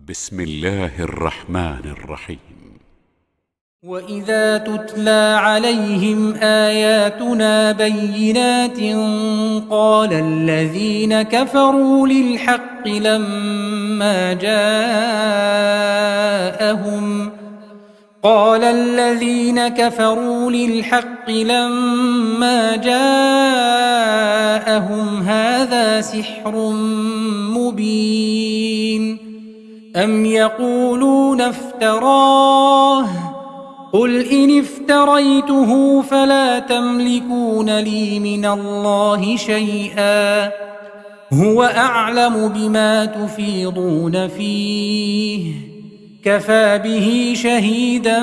بسم الله الرحمن الرحيم. وإذا تتلى عليهم آياتنا بينات قال الذين كفروا للحق لما جاءهم هذا سحر مبين أم يقولون افتراه قل إن افتريته فلا تملكون لي من الله شيئا هو أعلم بما تفيضون فيه كفى به شهيدا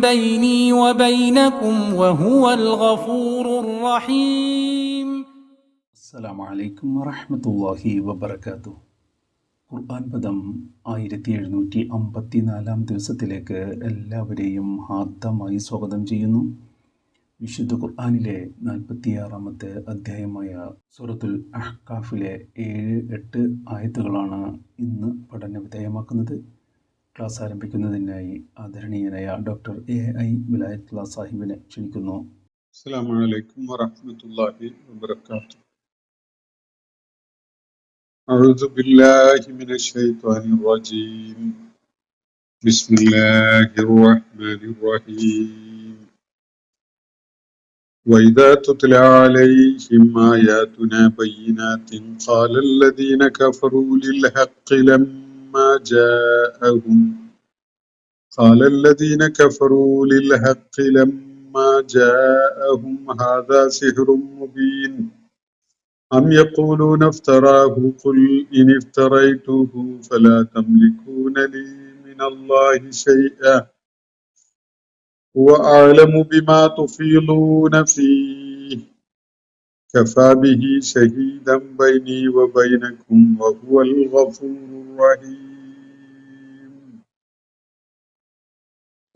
بيني وبينكم وهو الغفور الرحيم. السلام عليكم ورحمة الله وبركاته. ഖുർആൻ പദം 1754 ദിവസത്തിലേക്ക് എല്ലാവരെയും ഹാർദമായി സ്വാഗതം ചെയ്യുന്നു. വിശുദ്ധ ഖുർആനിലെ 46-ാമത്തെ അധ്യായമായ സൂറത്തുൽ അഹ്കാഫിലെ 7-8 ആയത്തുകളാണ് ഇന്ന് പഠന വിധേയമാക്കുന്നത്. ക്ലാസ് ആരംഭിക്കുന്നതിനായി ആദരണീയനായ ഡോക്ടർ AI വിലായത്തുള്ള സാഹിബിനെ ക്ഷണിക്കുന്നു. അസ്സലാമു അലൈക്കും വറഹ്മത്തുള്ളാഹി വബറകാതുഹു. أعوذ بالله من الشيطان الرجيم. بسم الله الرحمن الرحيم. وإذا تتلى عليهم آياتنا بينات قال الذين كفروا للحق لما جاءهم هذا سحر مبين أم يقولون افتراه قل إن افتريته فلا تملكون لي من الله شيئا هو أعلم بما تفيضون فيه كفى به شهيدا بيني وبينكم وهو الغفور الرحيم.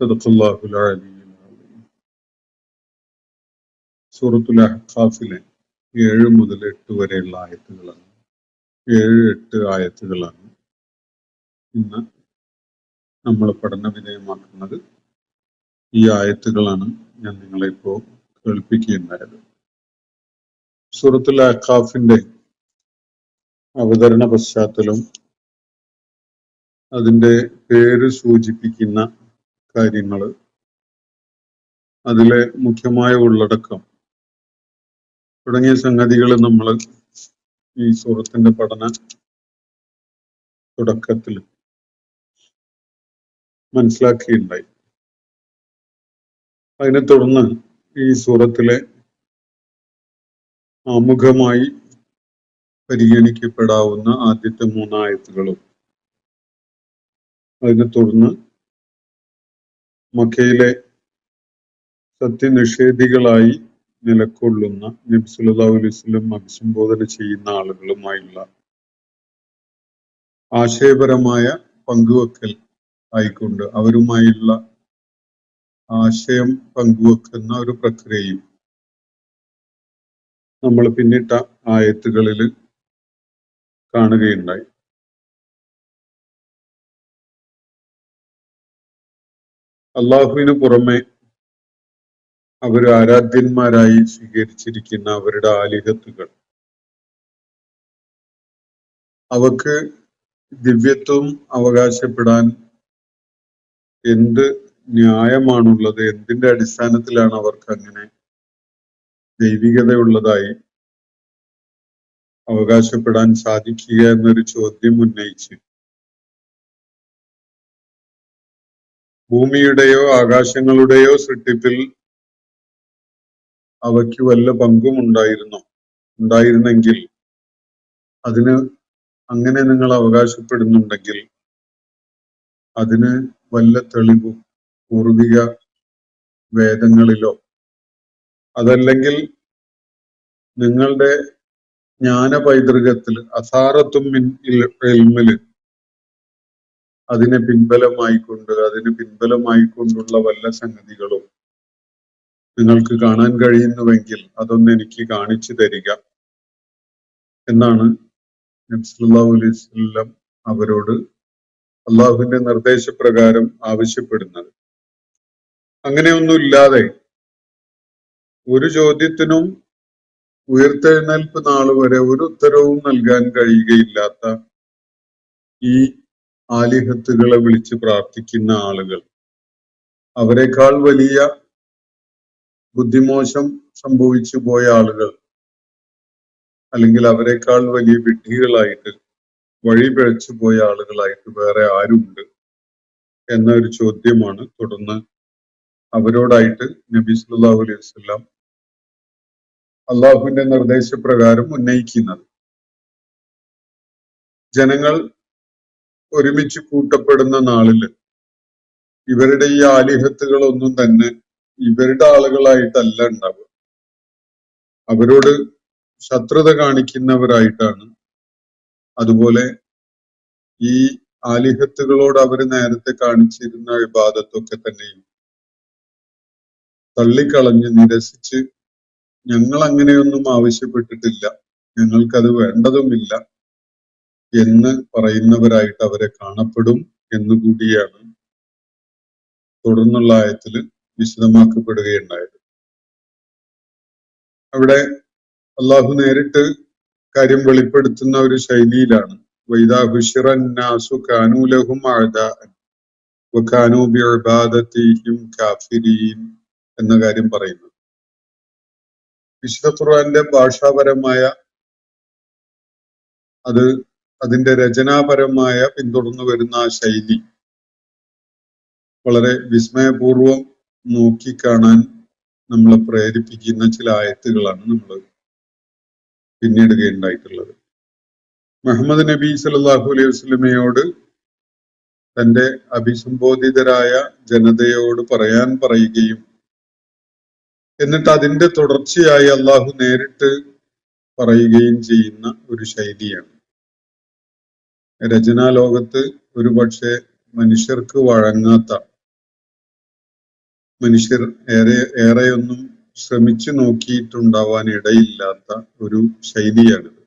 صدق الله العلي العظيم. സൂറത്തുൽ അഹ്ഖാഫിലെ 7 മുതൽ 8 വരെയുള്ള ആയത്തുകളാണ്. 7-8 ആയത്തുകളാണ് ഇന്ന് നമ്മൾ പഠന വിധേയമാക്കുന്നത്. ഈ ആയത്തുകളാണ് ഞാൻ നിങ്ങളെ ഇപ്പോൾ കേൾപ്പിക്കുകയുണ്ടായത്. സൂറത്തുൽ അഹ്ഖാഫിന്റെ അവതരണ പശ്ചാത്തലം, അതിന്റെ പേര് സൂചിപ്പിക്കുന്ന കാര്യങ്ങൾ, അതിലെ മുഖ്യമായ ഉള്ളടക്കം തുടങ്ങിയ സംഗതികൾ നമ്മൾ ഈ സൂറത്തിന്റെ പഠന തുടക്കത്തിൽ മനസ്സിലാക്കിയിട്ടുണ്ടായി. അതിനെ തുടർന്ന് ഈ സൂറത്തിലെ ആമുഖമായി പരിഗണിക്കപ്പെടാവുന്ന ആദ്യത്തെ 3 ആയത്തുകളും, അതിനെ തുടർന്ന് മക്കയിലെ സത്യനിഷേധികളായി നിലകൊള്ളുന്ന നബി സല്ലല്ലാഹു അലൈഹി വസല്ലം അഭിസംബോധന ചെയ്യുന്ന ആളുകളുമായുള്ള ആശയപരമായ പങ്കുവെക്കൽ ആയിക്കൊണ്ട് അവരുമായുള്ള ആശയം പങ്കുവെക്കുന്ന ഒരു പ്രക്രിയയും നമ്മൾ പിന്നിട്ട ആയത്തുകളിൽ കാണുകയുണ്ടായി. അള്ളാഹുവിന് പുറമെ അവർ ആരാധ്യന്മാരായി സ്വീകരിച്ചിരിക്കുന്ന അവരുടെ ആലിഹത്തുകൾ, അവക്ക് ദിവ്യത്വം അവകാശപ്പെടാൻ എന്ത് ന്യായമാണുള്ളത്? എന്തിന്റെ അടിസ്ഥാനത്തിലാണ് അവർക്ക് അങ്ങനെ ദൈവികതയുള്ളതായി അവകാശപ്പെടാൻ സാധിക്കുക എന്നൊരു ചോദ്യം ഉന്നയിച്ച് ഭൂമിയുടെയോ ആകാശങ്ങളുടെയോ സൃഷ്ടിപ്പിൽ അവയ്ക്ക് വല്ല പങ്കും ഉണ്ടായിരുന്നെങ്കിൽ അതിന് അങ്ങനെ നിങ്ങൾ അവകാശപ്പെടുന്നുണ്ടെങ്കിൽ അതിന് വല്ല തെളിവും പൂർവിക വേദങ്ങളിലോ അതല്ലെങ്കിൽ നിങ്ങളുടെ ജ്ഞാന പൈതൃകത്തിൽ അസാറത്തും ഇൽമില് അതിന് പിൻബലമായിക്കൊണ്ടുള്ള വല്ല സംഗതികളും നിങ്ങൾക്ക് കാണാൻ കഴിയുന്നുവെങ്കിൽ അതൊന്ന് എനിക്ക് കാണിച്ചു തരിക എന്നാണ് നബി സല്ലല്ലാഹു അലൈഹി വസല്ലം അവരോട് അള്ളാഹുവിന്റെ നിർദ്ദേശപ്രകാരം ആവശ്യപ്പെടുന്നത്. അങ്ങനെയൊന്നുമില്ലാതെ ഒരു ചോദ്യത്തിനും ഉയർത്തെഴുന്നേൽപ്പ് നാൾ വരെ ഒരു ഉത്തരവും നൽകാൻ കഴിയുകയില്ലാത്ത ഈ ആലിഹത്തുകളെ വിളിച്ച് പ്രാർത്ഥിക്കുന്ന ആളുകൾ, അവരെക്കാൾ വലിയ ബുദ്ധിമോശം സംഭവിച്ചു പോയ ആളുകൾ, അല്ലെങ്കിൽ അവരെക്കാൾ വലിയ വിഡ്ഢികളായിട്ട് വഴി പിഴച്ചു പോയ ആളുകളായിട്ട് വേറെ ആരുണ്ട് എന്നൊരു ചോദ്യമാണ് തുടർന്ന് അവരോടായിട്ട് നബി സല്ലല്ലാഹു അലൈഹി വസല്ലം അള്ളാഹുവിന്റെ നിർദ്ദേശപ്രകാരം ഉന്നയിക്കുന്നത്. ജനങ്ങൾ ഒരുമിച്ച് കൂട്ടപ്പെടുന്ന നാളില് ഇവരുടെ ഈ ആലിഹത്തുകളൊന്നും തന്നെ ഇവരുടെ ആളുകളായിട്ടല്ല ഉണ്ടാവുക, അവരോട് ശത്രുത കാണിക്കുന്നവരായിട്ടാണ്. അതുപോലെ ഈ ആലിഹത്തുകളോട് അവർ നേരത്തെ കാണിച്ചിരുന്ന ഇബാദത്തൊക്കെ തന്നെയും തള്ളിക്കളഞ്ഞ് നിരസിച്ച് ഞങ്ങൾ അങ്ങനെയൊന്നും ആവശ്യപ്പെട്ടിട്ടില്ല, ഞങ്ങൾക്കത് വേണ്ടതുമില്ല എന്ന് പറയുന്നവരായിട്ട് അവരെ കാണപ്പെടും എന്നുകൂടിയാണ് തുടർന്നുള്ള ആയത്തിൽ വിശദമാക്കപ്പെടുകയുണ്ടായത്. അവിടെ അള്ളാഹു നേരിട്ട് കാര്യം വെളിപ്പെടുത്തുന്ന ഒരു ശൈലിയിലാണ് വൈദാ ഹുശിറൻ നാസു കാനൂ ലഹും അഅദാഅൻ വകാനൂ ബിഇബാദതിഹിം കാഫിരീൻ എന്ന കാര്യം പറയുന്നത്. വിശുദ്ധ ഖുർആന്റെ ഭാഷാപരമായ അതിന്റെ രചനാപരമായ പിന്തുടർന്നു വരുന്ന ആ ശൈലി വളരെ വിസ്മയപൂർവം നോക്കിക്കാണാൻ നമ്മളെ പ്രേരിപ്പിക്കുന്ന ചില ആയത്തുകളാണ് നമ്മൾ പിന്നിടുകയുണ്ടായിട്ടുള്ളത്. മുഹമ്മദ് നബി സല്ലല്ലാഹു അലൈഹി വസല്ലമയോട് തന്റെ അഭിസംബോധിതരായ ജനതയോട് പറയാൻ പറയുകയും എന്നിട്ട് അതിന്റെ തുടർച്ചയായി അള്ളാഹു നേരിട്ട് പറയുകയും ചെയ്യുന്ന ഒരു ശൈലിയാണ്. രചനാലോകത്ത് ഒരുപക്ഷെ മനുഷ്യർക്ക് വഴങ്ങാത്ത, മനുഷ്യർ ഏറെയൊന്നും ശ്രമിച്ചു നോക്കിയിട്ടുണ്ടാവാൻ ഇടയില്ലാത്ത ഒരു ശൈലിയാണിത്.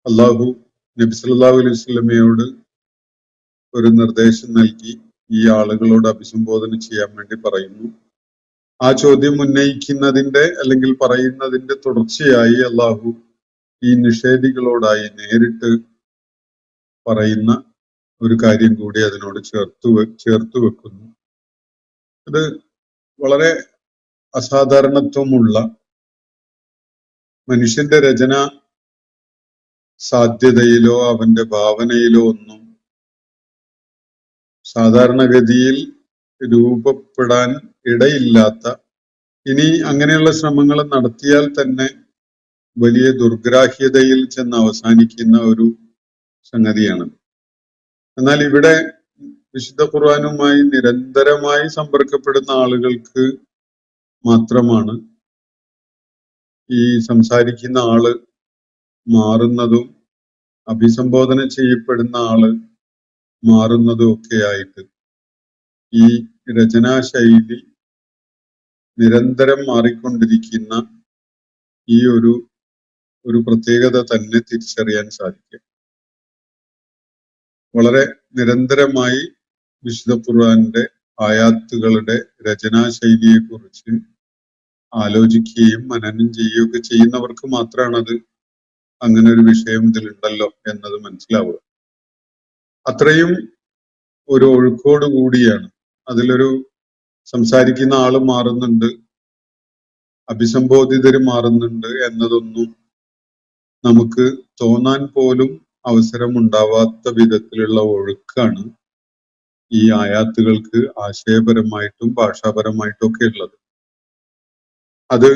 അള്ളാഹു നബി സല്ലല്ലാഹു അലൈഹി വസല്ലമയോട് ഒരു നിർദ്ദേശം നൽകി ഈ ആളുകളോട് അഭിസംബോധന ചെയ്യാൻ വേണ്ടി പറയുന്നു. ആ ചോദ്യം ഉന്നയിക്കുന്നതിന്റെ അല്ലെങ്കിൽ പറയുന്നതിന്റെ തുടർച്ചയായി അള്ളാഹു ഈ നിഷേധികളോടായി നേരിട്ട് പറയുന്ന ഒരു കാര്യം കൂടി അതിനോട് ചേർത്തു വെക്കുന്നു. ഇത് വളരെ അസാധാരണത്വമുള്ള, മനുഷ്യന്റെ രചന സാധ്യതയിലോ അവന്റെ ഭാവനയിലോ ഒന്നും സാധാരണഗതിയിൽ രൂപപ്പെടാൻ ഇടയില്ലാത്ത, ഇനി അങ്ങനെയുള്ള ശ്രമങ്ങൾ നടത്തിയാൽ തന്നെ വലിയ ദുർഗ്രാഹ്യതയിൽ ചെന്ന് അവസാനിക്കുന്ന ഒരു സംഗതിയാണ്. എന്നാൽ ഇവിടെ വിശുദ്ധ ഖുർആനുമായി നിരന്തരമായി സമ്പർക്കപ്പെടുന്ന ആളുകൾക്ക് മാത്രമാണ് ഈ സംസാരിക്കുന്ന ആള് മാറുന്നതും അഭിസംബോധന ചെയ്യപ്പെടുന്ന ആള് മാറുന്നതും ഒക്കെ ആയിട്ട് ഈ രചനാശൈലി നിരന്തരം മാറിക്കൊണ്ടിരിക്കുന്ന ഈ ഒരു പ്രത്യേകത തന്നെ തിരിച്ചറിയാൻ സാധിക്കും. വളരെ നിരന്തരമായി വിശുദ്ധ ഖുർആന്റെ ആയാത്തുകളുടെ രചനാശൈലിയെ കുറിച്ച് ആലോചിക്കുകയും മനനം ചെയ്യുകയൊക്കെ ചെയ്യുന്നവർക്ക് മാത്രമാണ് അത് അങ്ങനെ ഒരു വിഷയം ഇതിലുണ്ടല്ലോ എന്നത് മനസ്സിലാവുക. അത്രയും ഒരു ഒഴുക്കോട് കൂടിയാണ്. അതിലൊരു സംസാരിക്കുന്ന ആള് മാറുന്നുണ്ട്, അഭിസംബോധിതര് മാറുന്നുണ്ട് എന്നതൊന്നും നമുക്ക് തോന്നാൻ പോലും അവസരം ഉണ്ടാവാത്ത വിധത്തിലുള്ള ഒഴുക്കാണ് ഈ ആയാത്തുകൾക്ക് ആശയപരമായിട്ടും ഭാഷാപരമായിട്ടും ഒക്കെ ഉള്ളത്. അത്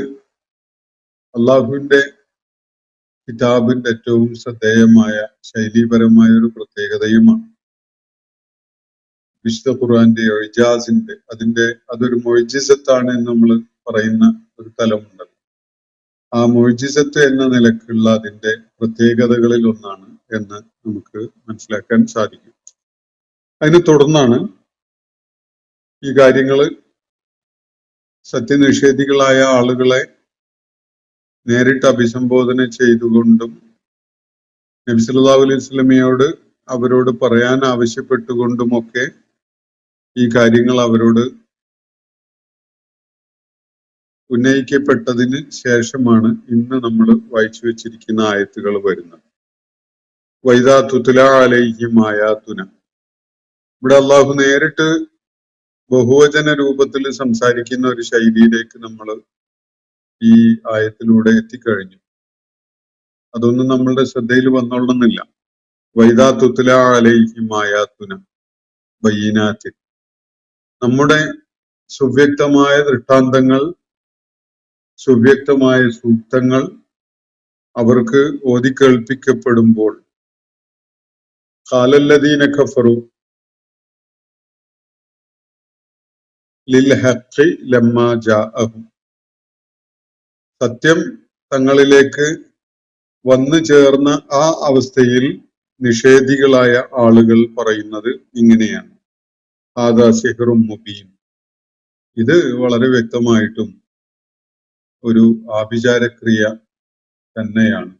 അള്ളാഹുവിന്റെ കിതാബിന്റെ ഏറ്റവും ശ്രദ്ധേയമായ ശൈലീപരമായ ഒരു പ്രത്യേകതയുമാണ്. വിശുദ്ധ ഖുർആന്റെ ഇജാസിന്റെ അതൊരു മുഅ്ജിസത്താണ് എന്ന് നമ്മൾ പറയുന്ന ഒരു തലമുണ്ടല്ലോ. ആ മുഅ്ജിസത്ത് എന്ന നിലക്കുള്ള അതിന്റെ പ്രത്യേകതകളിൽ ഒന്നാണ് എന്ന് നമുക്ക് മനസ്സിലാക്കാൻ സാധിക്കും. അതിനെ തുടർന്നാണ് ഈ കാര്യങ്ങള് സത്യനിഷേധികളായ ആളുകളെ നേരിട്ട് അഭിസംബോധന ചെയ്തുകൊണ്ടും നബി സല്ലല്ലാഹു അലൈഹി വസല്ലമയോട് അവരോട് പറയാൻ ആവശ്യപ്പെട്ടുകൊണ്ടുമൊക്കെ ഈ കാര്യങ്ങൾ അവരോട് ഉന്നയിക്കപ്പെട്ടതിന് ശേഷമാണ് ഇന്ന് നമ്മൾ വായിച്ചു വെച്ചിരിക്കുന്ന ആയത്തുകൾ വരുന്നത്. വൈദാ തുത്ലാ അലൈഹിം ആയാതുന. ഇവിടെ അള്ളാഹു നേരിട്ട് ബഹുവചന രൂപത്തിൽ സംസാരിക്കുന്ന ഒരു ശൈലിയിലേക്ക് നമ്മൾ ഈ ആയത്തിലൂടെ എത്തിക്കഴിഞ്ഞു. അതൊന്നും നമ്മളുടെ ശ്രദ്ധയിൽ വന്നോളണമെന്നില്ല. വൈദാ തുത്ലാ അലൈഹിം ആയാതുന ബയ്യിനാത്തിൻ. നമ്മുടെ സുവ്യക്തമായ ദൃഷ്ടാന്തങ്ങൾ, സുവ്യക്തമായ സൂക്തങ്ങൾ അവർക്ക് ഓതിക്കേൾപ്പിക്കപ്പെടുമ്പോൾ ഖാലല്ലദീന കഫറു ലിൽ ഹഖ് ലമ്മാ ജാഅഹും. സത്യം തങ്ങളിലേക്ക് വന്നു ചേർന്ന ആ അവസ്ഥയിൽ നിഷേധികളായ ആളുകൾ പറയുന്നത് ഇങ്ങനെയാണ്: ഹാദാ സിഹ്റും മുബീൻ. ഇത് വളരെ വ്യക്തമായിട്ടും ഒരു ആഭിചാരക്രിയ തന്നെയാണ്.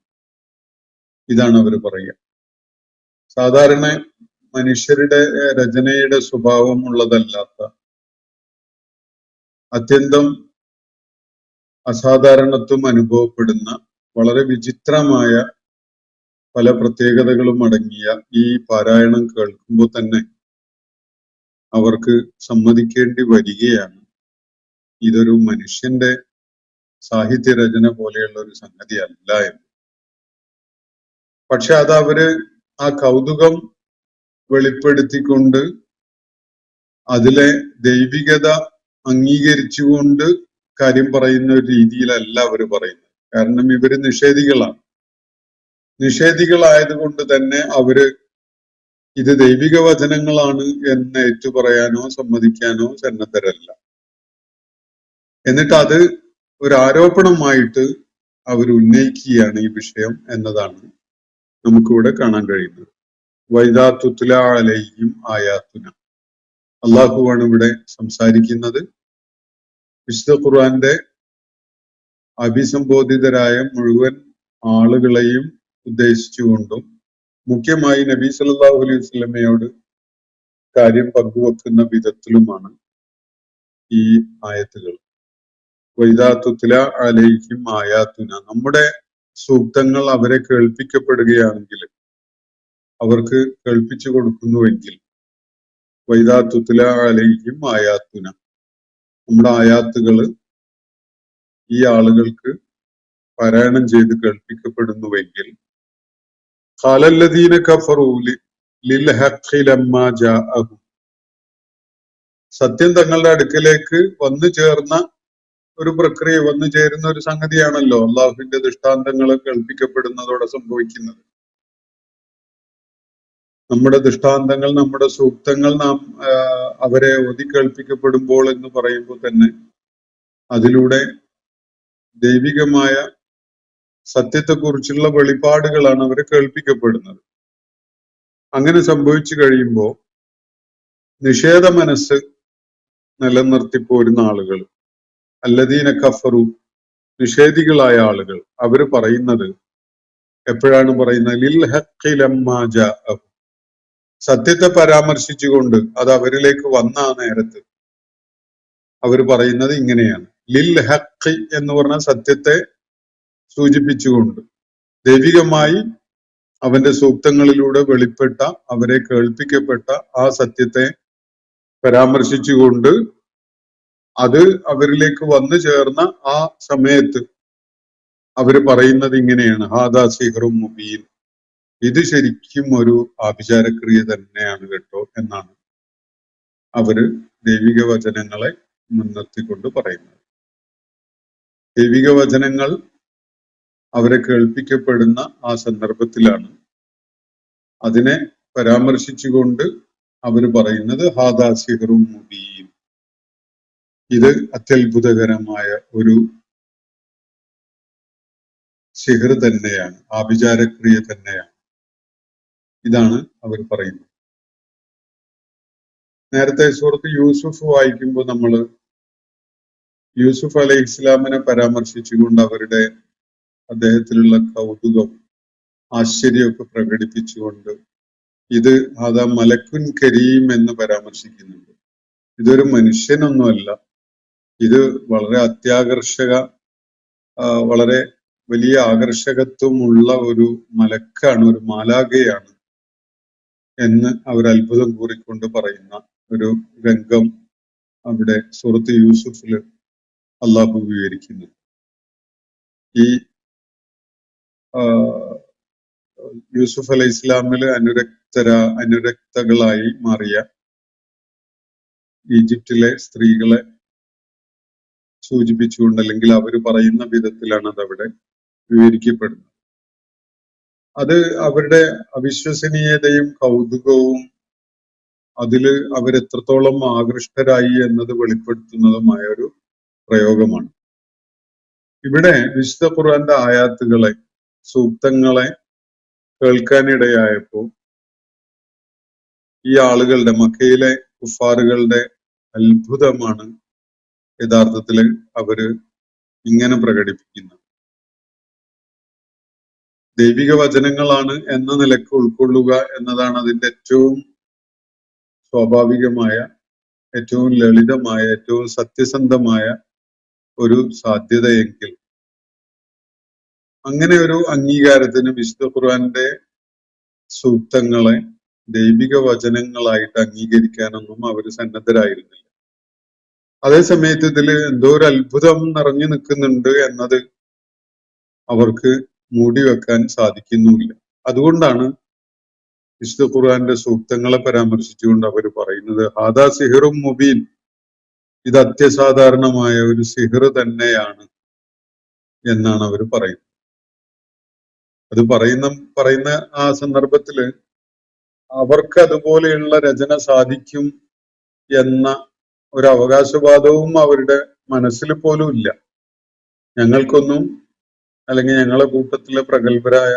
ഇതാണ് അവർ പറയുക. സാധാരണ മനുഷ്യരുടെ രചനയുടെ സ്വഭാവം ഉള്ളതല്ലാത്ത അത്യന്തം അസാധാരണത്വം അനുഭവപ്പെടുന്ന വളരെ വിചിത്രമായ പല പ്രത്യേകതകളും അടങ്ങിയ ഈ പാരായണം കേൾക്കുമ്പോൾ തന്നെ അവർക്ക് സമ്മതിക്കേണ്ടി വരികയാണ്, ഇതൊരു മനുഷ്യന്റെ സാഹിത്യരചന പോലെയുള്ള ഒരു സംഗതി അല്ല എന്ന്. പക്ഷെ അത് അവര് ആ കൗതുകം വെളിപ്പെടുത്തിക്കൊണ്ട് അതിലെ ദൈവികത അംഗീകരിച്ചുകൊണ്ട് കാര്യം പറയുന്ന ഒരു രീതിയിലല്ല അവർ പറയുന്നത്. കാരണം ഇവര് നിഷേധികളാണ്. നിഷേധികളായതുകൊണ്ട് തന്നെ അവര് ഇത് ദൈവിക വചനങ്ങളാണ് എന്ന് ഏറ്റുപറയാനോ സമ്മതിക്കാനോ സന്നദ്ധരല്ല. എന്നിട്ട് അത് ഒരു ആരോപണമായിട്ട് അവർ ഉന്നയിക്കുകയാണ് ഈ വിഷയം എന്നതാണ് നമുക്കിവിടെ കാണാൻ കഴിയുന്നത്. വൈദാ തുത്ലാ അലൈഹിം ആയാതുന. അള്ളാഹുവാണ് ഇവിടെ സംസാരിക്കുന്നത്. വിശുദ്ധ ഖുർആന്റെ അഭിസംബോധിതരായ മുഴുവൻ ആളുകളെയും ഉദ്ദേശിച്ചുകൊണ്ടും മുഖ്യമായി നബി സല്ലല്ലാഹു അലൈഹി വസല്ലമയോട് കാര്യം പങ്കുവെക്കുന്ന വിധത്തിലുമാണ് ഈ ആയത്തുകൾ. വൈദാ തുത്ലാ അലൈഹിം ആയാതുന. നമ്മുടെ സൂക്തങ്ങൾ അവരെ കേൾപ്പിക്കപ്പെടുകയാണെങ്കിൽ, അവർക്ക് കേൾപ്പിച്ചു കൊടുക്കുന്നുവെങ്കിൽ, വൈദാ തുത്ലാ അലൈഹിം ആയാതുന, നമ്മുടെ ആയാത്തുകൾ ഈ ആളുകൾക്ക് പാരായണം ചെയ്ത് കേൾപ്പിക്കപ്പെടുന്നുവെങ്കിൽ, ഖാലല്ലദീന കഫറൂ ലിൽ ഹഖ് ലമ്മാ ജാഅഹും. സത്യം തങ്ങളുടെ അടുക്കലേക്ക് വന്നു ചേർന്ന ഒരു പ്രക്രിയ, വന്നു ചേരുന്ന ഒരു സംഗതിയാണല്ലോ അള്ളാഹുവിന്റെ ദൃഷ്ടാന്തങ്ങൾ കേൾപ്പിക്കപ്പെടുന്നതോടെ സംഭവിക്കുന്നത്. നമ്മുടെ ദൃഷ്ടാന്തങ്ങൾ, നമ്മുടെ സൂക്തങ്ങൾ നാം അവരെ ഒതിക്കേൾപ്പിക്കപ്പെടുമ്പോൾ എന്ന് പറയുമ്പോൾ തന്നെ അതിലൂടെ ദൈവികമായ സത്യത്തെക്കുറിച്ചുള്ള വെളിപാടുകളാണ് അവരെ കേൾപ്പിക്കപ്പെടുന്നത്. അങ്ങനെ സംഭവിച്ചു കഴിയുമ്പോൾ നിഷേധ മനസ്സ് നിലനിർത്തിപ്പോരുന്ന ആളുകൾ, അല്ലദീന കഫറു, നിഷേധികളായ ആളുകൾ, അവര് പറയുന്നത് എപ്പോഴാണ് പറയുന്നത്? ലിൽ ഹഖ് ലമ്മാ ജാഅഹു. സത്യത്തെ പരാമർശിച്ചുകൊണ്ട് അത് അവരിലേക്ക് വന്ന ആ നേരത്ത് അവർ പറയുന്നത് ഇങ്ങനെയാണ്. ലിൽ ഹഖ് എന്ന് പറഞ്ഞ സത്യത്തെ സൂചിപ്പിച്ചുകൊണ്ട്, ദൈവികമായി അവന്റെ സൂക്തങ്ങളിലൂടെ വെളിപ്പെട്ട, അവരെ കേൾപ്പിക്കപ്പെട്ട ആ സത്യത്തെ പരാമർശിച്ചുകൊണ്ട് അത് അവരിലേക്ക് വന്നു ചേർന്ന ആ സമയത്ത് അവര് പറയുന്നത് ഇങ്ങനെയാണ്: ഹാദാ സിഹ്റും മുബീൻ. ഇത് ശരിക്കും ഒരു ആഭിചാരക്രിയ തന്നെയാണ് കേട്ടോ എന്നാണ് അവര് ദൈവിക വചനങ്ങളെ മുൻനിർത്തിക്കൊണ്ട് പറയുന്നത്. ദൈവിക വചനങ്ങൾ അവരെ കേൾപ്പിക്കപ്പെടുന്ന ആ സന്ദർഭത്തിലാണ് അതിനെ പരാമർശിച്ചുകൊണ്ട് അവര് പറയുന്നത് ഹാദാ സിഹ്റും മുബീൻ. ഇത് അത്യത്ഭുതകരമായ ഒരു സിഹ്ർ തന്നെയാണ്, ആഭിചാരക്രിയ തന്നെയാണ്. ഇതാണ് അവർ പറയുന്നത്. നേരത്തെ സൂറത്ത് യൂസുഫ് വായിക്കുമ്പോൾ നമ്മൾ യൂസുഫ് അലൈഹി ഇസ്ലാമിനെ പരാമർശിച്ചുകൊണ്ട് അവരുടെ അദ്ദേഹത്തിലുള്ള കൗതുകം, ആശ്ചര്യമൊക്കെ പ്രകടിപ്പിച്ചുകൊണ്ട് ഇത് അതാ മലക്കുൻ കരീം എന്ന് പരാമർശിക്കുന്നുണ്ട്. ഇതൊരു മനുഷ്യനൊന്നുമല്ല, ഇത് വളരെ വളരെ വലിയ ആകർഷകത്വമുള്ള ഒരു മലക്കാണ്, ഒരു മാലാഖയാണ് എന്ന് അവർ അത്ഭുതം കൂറിക്കൊണ്ട് പറയുന്ന ഒരു രംഗം അവിടെ സൂറത്ത് യൂസുഫില് അള്ളാഹു വിവരിക്കുന്നു. ഈ യൂസുഫ് അലൈഹി ഇസ്ലാമില് അനുരക്തകളായി മാറിയ ഈജിപ്തിലെ സ്ത്രീകളെ സൂചിപ്പിച്ചുകൊണ്ട്, അല്ലെങ്കിൽ അവർ പറയുന്ന വിധത്തിലാണ് അതവിടെ വിവരിക്കപ്പെടുന്നത്. അത് അവരുടെ അവിശ്വസനീയതയും കൗതുകവും അതില് അവരെത്രത്തോളം ആകൃഷ്ടരായി എന്നത് വെളിപ്പെടുത്തുന്നതുമായ ഒരു പ്രയോഗമാണ്. ഇവിടെ വിശുദ്ധ ഖുർആന്റെ ആയാത്തുകളെ, സൂക്തങ്ങളെ കേൾക്കാനിടയായപ്പോൾ ഈ ആളുകളുടെ, മക്കയിലെ കുഫാറുകളുടെ അത്ഭുതമാണ് യഥാർത്ഥത്തിൽ അവര് ഇങ്ങനെ പ്രകടിപ്പിക്കുന്നത്. ദൈവിക വചനങ്ങളാണ് എന്ന നിലക്ക് ഉൾക്കൊള്ളുക എന്നതാണ് അതിന്റെ ഏറ്റവും സ്വാഭാവികമായ, ഏറ്റവും ലളിതമായ, ഏറ്റവും സത്യസന്ധമായ ഒരു സാധ്യതയെങ്കിൽ അങ്ങനെ ഒരു അംഗീകാരത്തിന് വിശുദ്ധ ഖുർആന്റെ സൂക്തങ്ങളെ ദൈവിക വചനങ്ങളായിട്ട് അംഗീകരിക്കാനൊന്നും അവർ സന്നദ്ധരായിരുന്നില്ല. അതേസമയത്ത് ഇതിൽ എന്തോ ഒരു അത്ഭുതം നിറഞ്ഞു നിൽക്കുന്നുണ്ട് എന്നത് അവർക്ക് മൂടി വെക്കാൻ സാധിക്കുന്നുമില്ല. അതുകൊണ്ടാണ് വിശുദ്ധ ഖുർആന്റെ സൂക്തങ്ങളെ പരാമർശിച്ചുകൊണ്ട് അവർ പറയുന്നത് ഹാദാ സിഹറും മുബീൻ, ഇത് അത്യസാധാരണമായ ഒരു സിഹർ തന്നെയാണ് എന്നാണ് അവർ പറയുന്നത്. അത് പറയുന്ന ആ സന്ദർഭത്തില് അവർക്ക് അതുപോലെയുള്ള രചന സാധിക്കും എന്ന ഒരു അവകാശവാദവും അവരുടെ മനസ്സിൽ പോലും ഇല്ല. ഞങ്ങൾക്കൊന്നും, അല്ലെങ്കിൽ ഞങ്ങളെ കൂട്ടത്തിലെ പ്രഗത്ഭരായ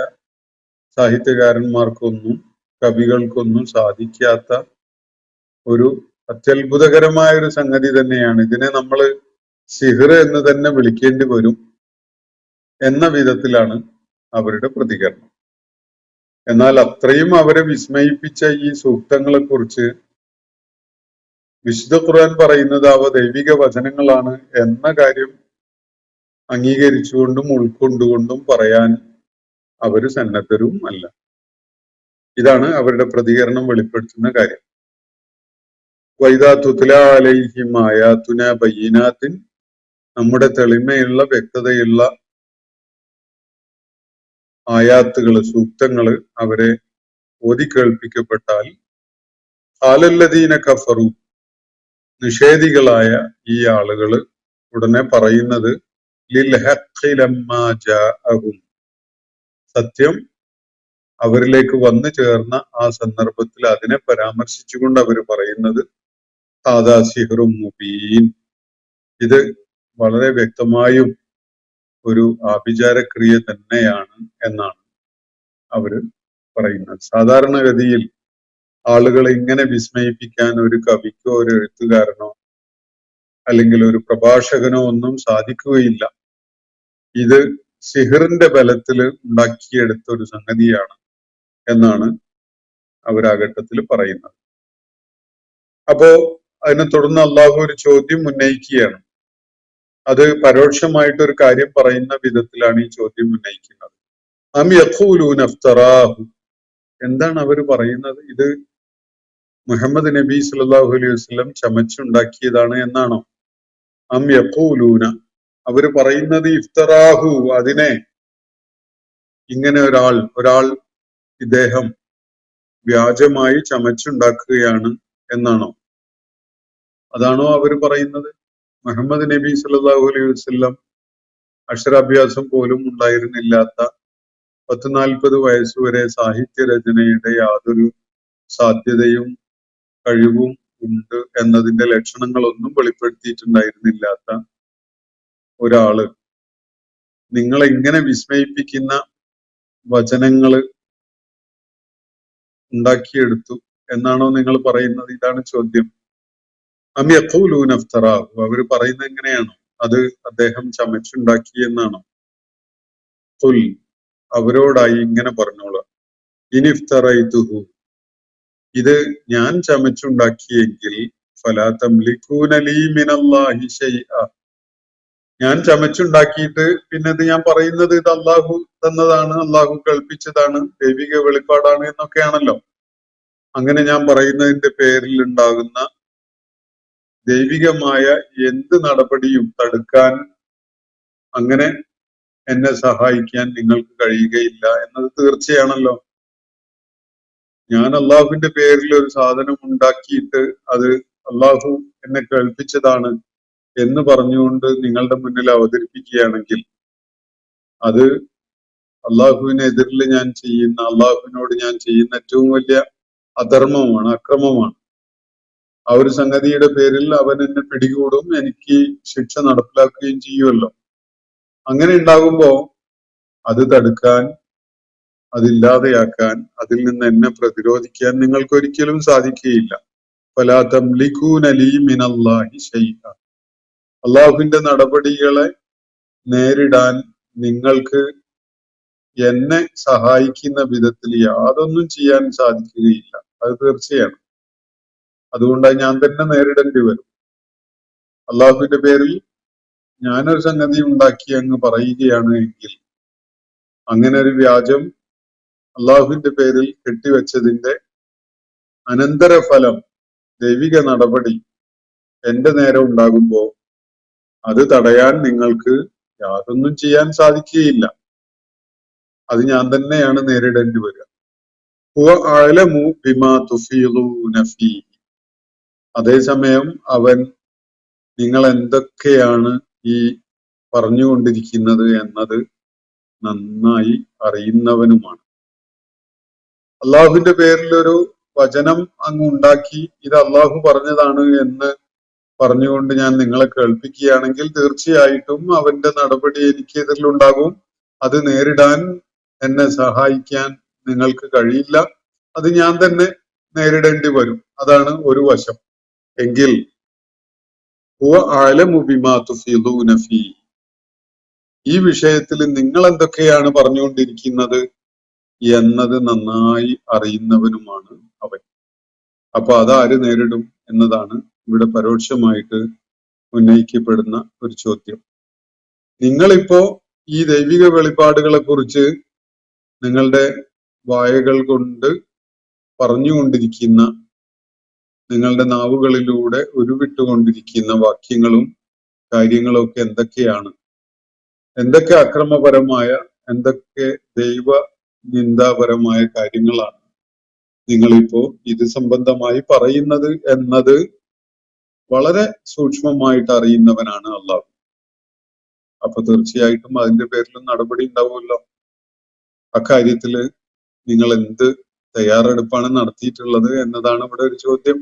സാഹിത്യകാരന്മാർക്കൊന്നും, കവികൾക്കൊന്നും സാധിക്കാത്ത ഒരു അത്യത്ഭുതകരമായ ഒരു സംഗതി തന്നെയാണ്. ഇതിനെ നമ്മൾ സിഹർ എന്ന് തന്നെ വിളിക്കേണ്ടി വരും എന്ന വിധത്തിലാണ് അവരുടെ പ്രതികരണം. എന്നാൽ അത്രയും അവരെ വിസ്മയിപ്പിച്ച ഈ സൂക്തങ്ങളെ കുറിച്ച് വിശുദ്ധ ഖുർആൻ പറയുന്നത് അവ ദൈവിക വചനങ്ങളാണ് എന്ന കാര്യം അംഗീകരിച്ചുകൊണ്ടും ഉൾക്കൊണ്ടുകൊണ്ടും പറയാൻ അവര് സന്നദ്ധരും അല്ല. ഇതാണ് അവരുടെ പ്രതികരണം വെളിപ്പെടുത്തുന്ന കാര്യം. വൈദാ തുത്ലാ അലൈഹിം ആയാതുന ബയ്യിനാത്തിൻ, നമ്മുടെ തെളിമയുള്ള, വ്യക്തതയുള്ള ആയാത്തുകള്, സൂക്തങ്ങള് അവരെ ഓതി കേൾപ്പിക്കപ്പെട്ടാൽ ഖാലല്ലദീന കഫറു, നിഷേധികളായ ഈ ആളുകള് ഉടനെ പറയുന്നത് ലിൽ ഹഖ്ഖി ലമ്മാ ജാഅഹും, സത്യം അവരിലേക്ക് വന്നു ചേർന്ന ആ സന്ദർഭത്തിൽ അതിനെ പരാമർശിച്ചുകൊണ്ട് അവർ പറയുന്നത് ഹാദാ സിഹ്റും മുബീൻ, ഇത് വളരെ വ്യക്തമായും ഒരു ആഭിചാരക്രിയ തന്നെയാണ് എന്നാണ് അവര് പറയുന്നത്. സാധാരണഗതിയിൽ ആളുകളെ ഇങ്ങനെ വിസ്മയിപ്പിക്കാൻ ഒരു കവിക്കോ ഒരു എഴുത്തുകാരനോ അല്ലെങ്കിൽ ഒരു പ്രഭാഷകനോ ഒന്നും സാധിക്കുകയില്ല. ഇത് സിഹിറിന്റെ ബലത്തിൽ ഉണ്ടാക്കിയെടുത്ത ഒരു സംഗതിയാണ് എന്നാണ് അവർ ആ ഘട്ടത്തിൽ പറയുന്നത്. അപ്പോ അതിനെ തുടർന്ന് അള്ളാഹു ഒരു ചോദ്യം ഉന്നയിക്കുകയാണ്. അത് പരോക്ഷമായിട്ട് ഒരു കാര്യം പറയുന്ന വിധത്തിലാണ് ഈ ചോദ്യം ഉന്നയിക്കുന്നത്. അം യഖൂലൂന ഇഫ്തറാഹു, എന്താണ് അവർ പറയുന്നത്? ഇത് മുഹമ്മദ് നബി സല്ലല്ലാഹു അലൈഹി വസല്ലം ചമച്ചുണ്ടാക്കിയതാണ് എന്നാണോ? അം യഖൂലൂന, അവര് പറയുന്നത് ഇഫ്തറാഹു, അതിനെ ഇങ്ങനെ ഒരാൾ ഇദ്ദേഹം വ്യാജമായി ചമച്ചുണ്ടാക്കുകയാണ് എന്നാണോ? അതാണോ അവർ പറയുന്നത്? മുഹമ്മദ് നബി സല്ലല്ലാഹു അലൈഹി വസല്ലം അക്ഷരാഭ്യാസം പോലും ഉണ്ടായിരുന്നില്ലാത്ത 40 വയസ്സുവരെ സാഹിത്യ രചനയുടെ യാതൊരു സാധ്യതയും കഴിവും ഉണ്ട് എന്നതിന്റെ ലക്ഷണങ്ങളൊന്നും വെളിപ്പെടുത്തിയിട്ടുണ്ടായിരുന്നില്ലാത്ത ഒരാള് നിങ്ങളെ ഇങ്ങനെ വിസ്മയിപ്പിക്കുന്ന വചനങ്ങള് ഉണ്ടാക്കിയെടുത്തു എന്നാണോ നിങ്ങൾ പറയുന്നത്? ഇതാണ് ചോദ്യം. അം യഖൂലൂന ഇഫ്തറാഹു, അവർ പറയുന്നത് എങ്ങനെയാണോ? അത് അദ്ദേഹം ചമച്ചുണ്ടാക്കി എന്നാണോ? ഖുൽ, അവരോടായി ഇങ്ങനെ പറഞ്ഞോളാം, ഇനിഫ്തറൈതുഹു, ഇത് ഞാൻ ചമച്ചുണ്ടാക്കിയെങ്കിൽ ഫലാ തംലികൂന ലീ മിനല്ലാഹി ശൈഅ. ഞാൻ ചമച്ചുണ്ടാക്കിയിട്ട് പിന്നെ ഇത് ഞാൻ പറയുന്നത് ഇത് അള്ളാഹു തന്നതാണ്, അള്ളാഹു കൽപ്പിച്ചതാണ്, ദൈവിക വെളിപ്പാടാണ് എന്നൊക്കെയാണല്ലോ. അങ്ങനെ ഞാൻ പറയുന്നതിന്റെ പേരിൽ ഉണ്ടാകുന്ന ദൈവികമായ എന്ത് നടപടിയും തടുക്കാൻ, അങ്ങനെ എന്നെ സഹായിക്കാൻ നിങ്ങൾക്ക് കഴിയുകയില്ല എന്നത് തീർച്ചയാണല്ലോ. ഞാൻ അള്ളാഹുവിന്റെ പേരിൽ ഒരു സാധനം ഉണ്ടാക്കിയിട്ട് അത് അള്ളാഹു എന്നെ കേൾപ്പിച്ചതാണ് എന്ന് പറഞ്ഞുകൊണ്ട് നിങ്ങളുടെ മുന്നിൽ അവതരിപ്പിക്കുകയാണെങ്കിൽ അത് അള്ളാഹുവിനെതിരിൽ ഞാൻ ചെയ്യുന്ന, അള്ളാഹുവിനോട് ഞാൻ ചെയ്യുന്ന ഏറ്റവും വലിയ അധർമ്മമാണ്, അക്രമമാണ്. ആ ഒരു സംഗതിയുടെ പേരിൽ അവൻ എന്നെ പിടികൂടും, എനിക്ക് ശിക്ഷ നടപ്പിലാക്കുകയും ചെയ്യുമല്ലോ. അങ്ങനെ ഉണ്ടാകുമ്പോ അത് തടുക്കാൻ, അതില്ലാതെയാക്കാൻ, അതിൽ നിന്ന് എന്നെ പ്രതിരോധിക്കാൻ നിങ്ങൾക്ക് ഒരിക്കലും സാധിക്കുകയില്ല. ഫലാ തംലികൂന ലീ മിനല്ലാഹി ശൈഅ. അള്ളാഹുവിന്റെ നടപടികളെ നേരിടാൻ നിങ്ങൾക്ക് എന്നെ സഹായിക്കുന്ന വിധത്തിൽ യാതൊന്നും ചെയ്യാൻ സാധിക്കുകയില്ല. അത് തീർച്ചയാണ്. അതുകൊണ്ട് ഞാൻ തന്നെ നേരിടേണ്ടി വരും. അള്ളാഹുവിന്റെ പേരിൽ ഞാനൊരു സംഗതി ഉണ്ടാക്കി അങ്ങ് പറയുകയാണ് എങ്കിൽ അങ്ങനെ ഒരു വ്യാജം അള്ളാഹുവിന്റെ പേരിൽ കെട്ടിവെച്ചതിന്റെ അനന്തരഫലം, ദൈവിക നടപടി എന്റെ നേരെ ഉണ്ടാകുമ്പോ അത് തടയാൻ നിങ്ങൾക്ക് യാതൊന്നും ചെയ്യാൻ സാധിക്കുകയില്ല. അത് ഞാൻ തന്നെയാണ് നേരിടേണ്ടി വരിക. ഹുവ അഅലമു ബിമാ തുഫീളൂന ഫീഹി. അതേസമയം അവൻ നിങ്ങൾ എന്തൊക്കെയാണ് ഈ പറഞ്ഞുകൊണ്ടിരിക്കുന്നത് എന്നത് നന്നായി അറിയുന്നവനുമാണ്. അള്ളാഹുവിന്റെ പേരിൽ ഒരു വചനം അങ്ങ് ഉണ്ടാക്കി ഇത് അള്ളാഹു പറഞ്ഞതാണ് എന്ന് പറഞ്ഞുകൊണ്ട് ഞാൻ നിങ്ങളെ കേൾപ്പിക്കുകയാണെങ്കിൽ തീർച്ചയായിട്ടും അവന്റെ നടപടി എനിക്കെതിരിലുണ്ടാകും. അത് നേരിടാൻ എന്നെ സഹായിക്കാൻ നിങ്ങൾക്ക് കഴിയില്ല. അത് ഞാൻ തന്നെ നേരിടേണ്ടി വരും. അതാണ് ഒരു വശം. എങ്കിൽ ഹുവ അഅലമു ബിമാ തുഫീളൂന ഫീഹി. ഈ വിഷയത്തിൽ നിങ്ങൾ എന്തൊക്കെയാണ് പറഞ്ഞുകൊണ്ടിരിക്കുന്നത് എന്നത് നന്നായി അറിയുന്നവനുമാണ് അവൻ. അപ്പൊ അതാര് നേരിടും എന്നതാണ് ഇവിടെ പരോക്ഷമായിട്ട് ഉന്നയിക്കപ്പെടുന്ന ഒരു ചോദ്യം. നിങ്ങളിപ്പോ ഈ ദൈവിക വെളിപ്പാടുകളെ കുറിച്ച് നിങ്ങളുടെ വായകൾ കൊണ്ട് പറഞ്ഞുകൊണ്ടിരിക്കുന്ന, നിങ്ങളുടെ നാവുകളിലൂടെ ഉരുവിട്ടുകൊണ്ടിരിക്കുന്ന വാക്യങ്ങളും കാര്യങ്ങളും ഒക്കെ എന്തൊക്കെയാണ്? എന്തൊക്കെ അക്രമപരമായ, എന്തൊക്കെ ദൈവ നിന്ദാപരമായ കാര്യങ്ങളാണ് നിങ്ങളിപ്പോ ഇത് സംബന്ധമായി പറയുന്നത് എന്നത് വളരെ സൂക്ഷ്മമായിട്ട് അറിയുന്നവനാണ് അള്ളാഹു. അപ്പൊ തീർച്ചയായിട്ടും അതിന്റെ പേരിലും നടപടി ഉണ്ടാവുമല്ലോ. അക്കാര്യത്തില് നിങ്ങൾ എന്ത് തയ്യാറെടുപ്പാണ് നടത്തിയിട്ടുള്ളത് എന്നതാണ് ഇവിടെ ഒരു ചോദ്യം.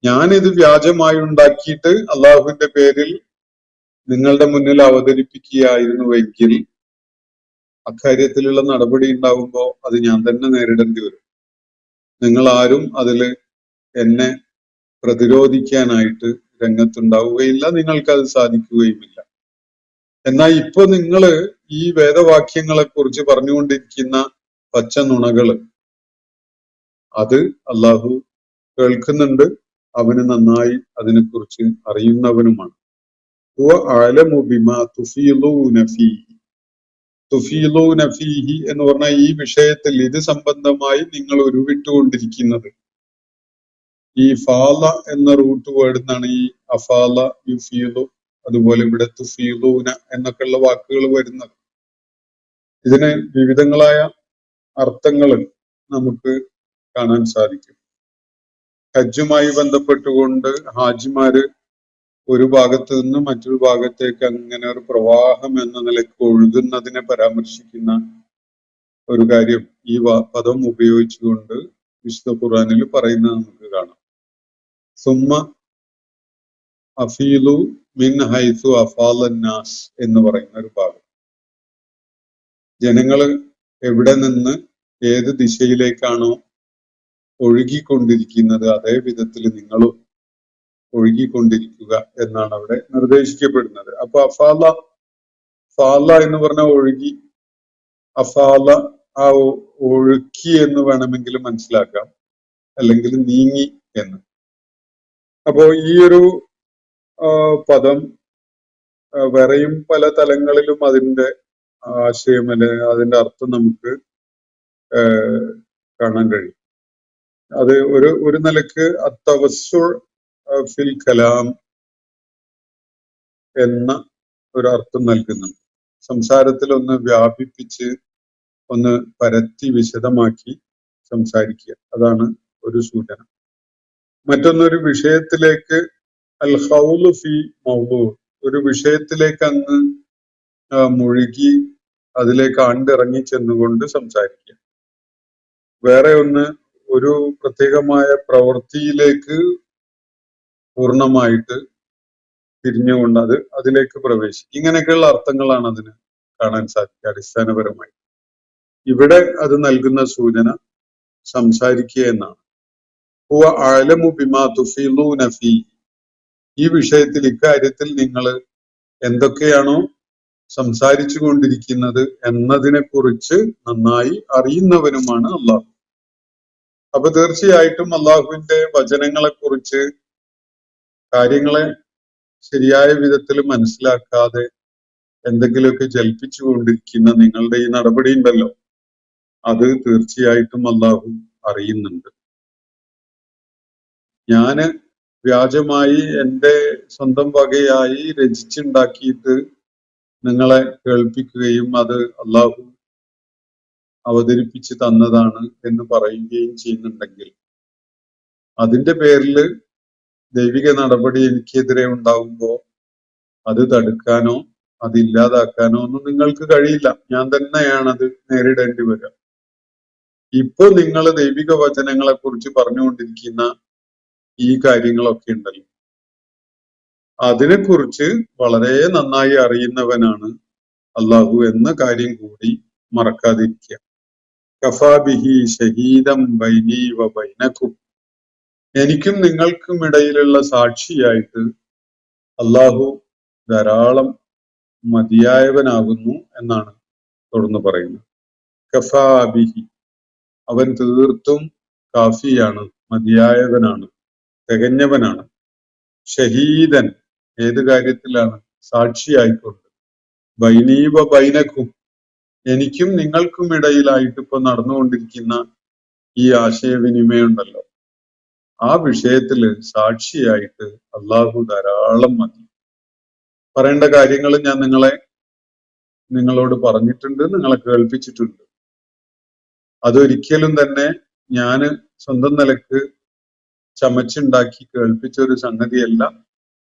ഞാനിത് വ്യാജമായി ഉണ്ടാക്കിയിട്ട് അള്ളാഹുവിന്റെ പേരിൽ നിങ്ങളുടെ മുന്നിൽ അവതരിപ്പിക്കുകയായിരുന്നുവെങ്കിൽ അക്കാര്യത്തിലുള്ള നടപടി ഉണ്ടാവുമ്പോ അത് ഞാൻ തന്നെ നേരിടേണ്ടി വരും. നിങ്ങൾ ആരും അതില് എന്നെ പ്രതിരോധിക്കാനായിട്ട് രംഗത്തുണ്ടാവുകയില്ല, നിങ്ങൾക്കത് സാധിക്കുകയുമില്ല. എന്നാൽ ഇപ്പൊ നിങ്ങള് ഈ വേദവാക്യങ്ങളെ കുറിച്ച് പറഞ്ഞുകൊണ്ടിരിക്കുന്ന പച്ച നുണകള് അത് അള്ളാഹു കേൾക്കുന്നുണ്ട്, അവന് നന്നായി അതിനെക്കുറിച്ച് അറിയുന്നവനുമാണ്. ഹുവ അഅലമു ബിമാ തുഫീളൂന ഫീഹി. തുഫീളൂന ഫീഹി എന്ന് പറഞ്ഞാൽ ഈ വിഷയത്തിൽ ഇത് സംബന്ധമായി നിങ്ങൾ ഉരുവിട്ടുകൊണ്ടിരിക്കുന്നത്. ഈ ഫാല എന്ന റൂട്ട് വേർഡ് നിന്നാണ് ഈ അഫാല, യുഫീലു, അതുപോലെ ഇവിടെ തുഫീളൂന എന്നൊക്കെയുള്ള വാക്കുകൾ വരുന്നത്. ഇതിന് വിവിധങ്ങളായ അർത്ഥങ്ങൾ നമുക്ക് കാണാൻ സാധിക്കും. ഹജ്ജുമായി ബന്ധപ്പെട്ടുകൊണ്ട് ഹാജിമാര് ഒരു ഭാഗത്ത് നിന്ന് മറ്റൊരു ഭാഗത്തേക്ക് അങ്ങനെ ഒരു പ്രവാഹം എന്ന നിലയ്ക്ക് ഒഴുകുന്നതിനെ പരാമർശിക്കുന്ന ഒരു കാര്യം ഈ പദം ഉപയോഗിച്ചുകൊണ്ട് വിശുദ്ധ ഖുർആനിൽ പറയുന്നത് നമുക്ക് കാണാം. സുമ്മ അഫീലു മിൻ ഹൈസു അഫാലന്നാസ് എന്ന് പറയുന്ന ഒരു ഭാഗം. ജനങ്ങള് എവിടെ നിന്ന് ഏത് ദിശയിലേക്കാണോ ഒഴുകിക്കൊണ്ടിരിക്കുന്നത് അതേ വിധത്തിൽ നിങ്ങളും ഒഴുകിക്കൊണ്ടിരിക്കുക എന്നാണ് അവിടെ നിർദ്ദേശിക്കപ്പെടുന്നത്. അപ്പൊ ഫാല എന്ന് പറഞ്ഞ ഒഴുകി, അഫാല ആ ഒഴുക്കി എന്ന് വേണമെങ്കിലും മനസ്സിലാക്കാം. അല്ലെങ്കിൽ നീങ്ങി എന്ന്. അപ്പോ ഈ ഒരു പദം വേറെയും പല തലങ്ങളിലും അതിന്റെ ആശയം അല്ലെങ്കിൽ അതിന്റെ അർത്ഥം നമുക്ക് കാണാൻ കഴിയും. അത് ഒരു നിലക്ക് അത്തവസ്സുൾ ഫിൽ കലാം എന്ന ഒരു അർത്ഥം നൽകുന്നുണ്ട്. സംസാരത്തിൽ ഒന്ന് വ്യാപിപ്പിച്ച് ഒന്ന് പരത്തി വിശദമാക്കി സംസാരിക്കുക, അതാണ് ഒരു സൂചന. മറ്റൊന്നൊരു വിഷയത്തിലേക്ക് അൽ ഖൗലു ഫി മൗദൂ, ഒരു വിഷയത്തിലേക്ക് അങ്ങ് മുഴുകി അതിലേക്ക് ആണ്ടിറങ്ങി ചെന്നുകൊണ്ട് സംസാരിക്കുക. വേറെ ഒന്ന് ഒരു പ്രത്യേകമായ പ്രവൃത്തിയിലേക്ക് പൂർണ്ണമായിട്ട് തിരിഞ്ഞുകൊണ്ട് അതിലേക്ക് പ്രവേശിക്കും. ഇങ്ങനെയൊക്കെയുള്ള അർത്ഥങ്ങളാണ് അതിന് കാണാൻ സാധിക്കുക അടിസ്ഥാനപരമായി. ഇവിടെ അത് നൽകുന്ന സൂചന സംസാരിക്കുക എന്നാണ്. ഹുവ അഅലമു ബിമാ തുഫീളൂന ഫീ, ഈ വിഷയത്തിൽ ഇക്കാര്യത്തിൽ നിങ്ങൾ എന്തൊക്കെയാണോ സംസാരിച്ചു കൊണ്ടിരിക്കുന്നത് എന്നതിനെ കുറിച്ച് നന്നായി അറിയുന്നവനുമാണ് അള്ളാഹു. അപ്പൊ തീർച്ചയായിട്ടും അള്ളാഹുവിന്റെ വചനങ്ങളെ കുറിച്ച് കാര്യങ്ങളെ ശരിയായ വിധത്തിൽ മനസ്സിലാക്കാതെ എന്തെങ്കിലുമൊക്കെ ജൽപ്പിച്ചു കൊണ്ടിരിക്കുന്ന നിങ്ങളുടെ ഈ നടപടി ഉണ്ടല്ലോ, അത് തീർച്ചയായിട്ടും അള്ളാഹു അറിയുന്നുണ്ട്. ഞാന് വ്യാജമായി എൻ്റെ സ്വന്തം വകയായി രചിച്ചുണ്ടാക്കിയിട്ട് നിങ്ങളെ കേൾപ്പിക്കുകയും അത് അള്ളാഹു അവതരിപ്പിച്ച് തന്നതാണ് എന്ന് പറയുകയും ചെയ്യുന്നുണ്ടെങ്കിൽ അതിന്റെ പേരിൽ ദൈവിക നടപടി എനിക്കെതിരെ ഉണ്ടാവുമ്പോൾ അത് തടുക്കാനോ അത് ഇല്ലാതാക്കാനോ ഒന്നും നിങ്ങൾക്ക് കഴിയില്ല. ഞാൻ തന്നെയാണ് അത് നേരിടേണ്ടി വരിക. ഇപ്പൊ നിങ്ങൾ ദൈവിക വചനങ്ങളെ കുറിച്ച് പറഞ്ഞുകൊണ്ടിരിക്കുന്ന ഈ കാര്യങ്ങളൊക്കെ ഉണ്ടല്ലോ, അതിനെക്കുറിച്ച് വളരെ നന്നായി അറിയുന്നവനാണ് അള്ളാഹു എന്ന കാര്യം കൂടി മറക്കാതിരിക്കുക. കഫാ ബിഹി ഷഹീദം ബൈനി വ ബൈനക്കും, എനിക്കും നിങ്ങൾക്കും ഇടയിലുള്ള സാക്ഷിയായിട്ട് അള്ളാഹു ധാരാളം മതിയായവനാകുന്നു എന്നാണ് തുടർന്ന് പറയുന്നത്. കഫാ ബിഹി, അവൻ തീർത്തും കാഫിയാണ്, മതിയായവനാണ്, തികഞ്ഞവനാണ്. ഷഹീദൻ, ഏത് കാര്യത്തിലാണ്? സാക്ഷിയായിക്കൊണ്ട്. ബൈനീവ ബൈനക്കും, എനിക്കും നിങ്ങൾക്കും ഇടയിലായിട്ട് ഇപ്പൊ നടന്നുകൊണ്ടിരിക്കുന്ന ഈ ആശയവിനിമയം ഉണ്ടല്ലോ, ആ വിഷയത്തില് സാക്ഷിയായിട്ട് അള്ളാഹു ധാരാളം മതി. പറയേണ്ട കാര്യങ്ങൾ ഞാൻ നിങ്ങളോട് പറഞ്ഞിട്ടുണ്ട്, നിങ്ങളെ കേൾപ്പിച്ചിട്ടുണ്ട്. അതൊരിക്കലും തന്നെ ഞാന് സ്വന്തം നിലക്ക് ചമച്ചുണ്ടാക്കി കേൾപ്പിച്ച ഒരു സംഗതിയല്ല,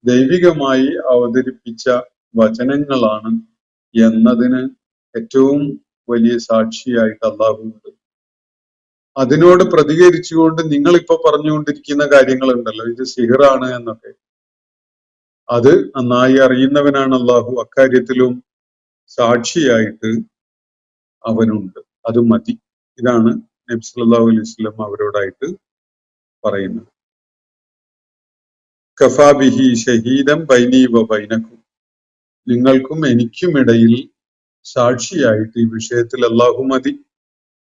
ദൈവികമായി അവതരിപ്പിച്ച വചനങ്ങളാണ് എന്നതിന് ഏറ്റവും വലിയ സാക്ഷിയായിട്ട് അള്ളാഹു ഉണ്ട്. അതിനോട് പ്രതികരിച്ചുകൊണ്ട് നിങ്ങളിപ്പോ പറഞ്ഞുകൊണ്ടിരിക്കുന്ന കാര്യങ്ങളുണ്ടല്ലോ, ഇത് സിഹറാണ് എന്നൊക്കെ, അത് നന്നായി അറിയുന്നവനാണ് അള്ളാഹു. അക്കാര്യത്തിലും സാക്ഷിയായിട്ട് അവനുണ്ട്, അത് മതി. ഇതാണ് നബി സല്ലല്ലാഹു അലൈഹി വസല്ലം അവരോടായിട്ട് പറയുന്നത്. കഫാ ബിഹി ഷഹീദൻ ബൈനി വ ബൈനക്കും, നിങ്ങൾക്കും എനിക്കും ഇടയിൽ സാക്ഷിയായിട്ട് ഈ വിഷയത്തിൽ അള്ളാഹു മതി.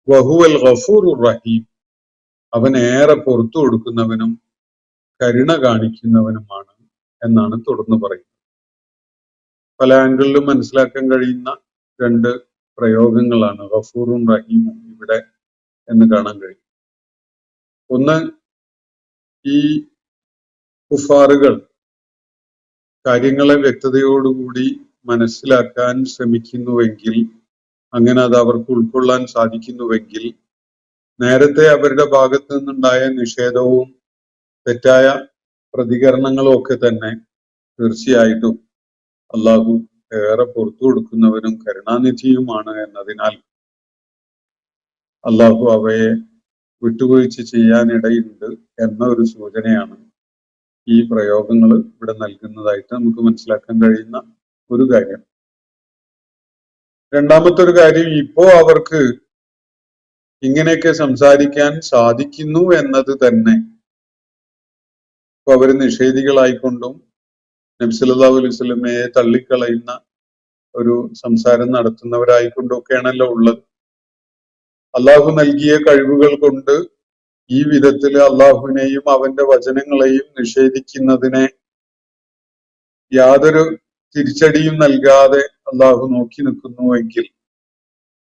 വഹുവൽ ഗഫൂറുർ റഹീം, അവൻ ഏറെ പുറത്തു കൊടുക്കുന്നവനും കരുണ കാണിക്കുന്നവനുമാണ് എന്നാണ് തുടർന്ന് പറയുന്നത്. പല ആംഗിളിലും മനസ്സിലാക്കാൻ കഴിയുന്ന രണ്ട് പ്രയോഗങ്ങളാണ് ഗഫൂറും റഹീമും ഇവിടെ എന്ന് കാണാൻ കഴിയും. ഒന്ന്, ഈ കുഫാറുകൾ കാര്യങ്ങളെ വ്യക്തതയോടുകൂടി മനസ്സിലാക്കാൻ ശ്രമിക്കുന്നുവെങ്കിൽ, അങ്ങനെ അത് അവർക്ക് ഉൾക്കൊള്ളാൻ സാധിക്കുന്നുവെങ്കിൽ, നേരത്തെ അവരുടെ ഭാഗത്തു നിന്നുണ്ടായ നിഷേധവും തെറ്റായ പ്രതികരണങ്ങളും ഒക്കെ തന്നെ തീർച്ചയായിട്ടും അള്ളാഹു ഏറെ പുറത്തു കൊടുക്കുന്നവനും കരുണാനിധിയുമാണ് എന്നതിനാൽ അള്ളാഹു അവയെ വിട്ടുവീഴ്ച ചെയ്യാനിടയുണ്ട് എന്ന ഒരു സൂചനയാണ് ഈ പ്രയോഗങ്ങൾ ഇവിടെ നൽകുന്നതായിട്ട് നമുക്ക് മനസ്സിലാക്കാൻ കഴിയുന്ന ഒരു കാര്യം. രണ്ടാമത്തെ ഒരു കാര്യം, ഇപ്പോ അവർക്ക് ഇങ്ങനെയൊക്കെ സംസാരിക്കാൻ സാധിക്കുന്നു എന്നത് തന്നെ ഇപ്പൊ അവര് നിഷേധികളായിക്കൊണ്ടും നബി സല്ലല്ലാഹു അലൈഹി വസല്ലമയെ തള്ളിക്കളയുന്ന ഒരു സംസാരം നടത്തുന്നവരായിക്കൊണ്ടൊക്കെയാണല്ലോ ഉള്ളത്. അള്ളാഹു നൽകിയ കഴിവുകൾ കൊണ്ട് ഈ വിധത്തിൽ അള്ളാഹുവിനെയും അവന്റെ വചനങ്ങളെയും നിഷേധിക്കുന്നതിനെ യാതൊരു തിരിച്ചടിയും നൽകാതെ അള്ളാഹു നോക്കി നിൽക്കുന്നുവെങ്കിൽ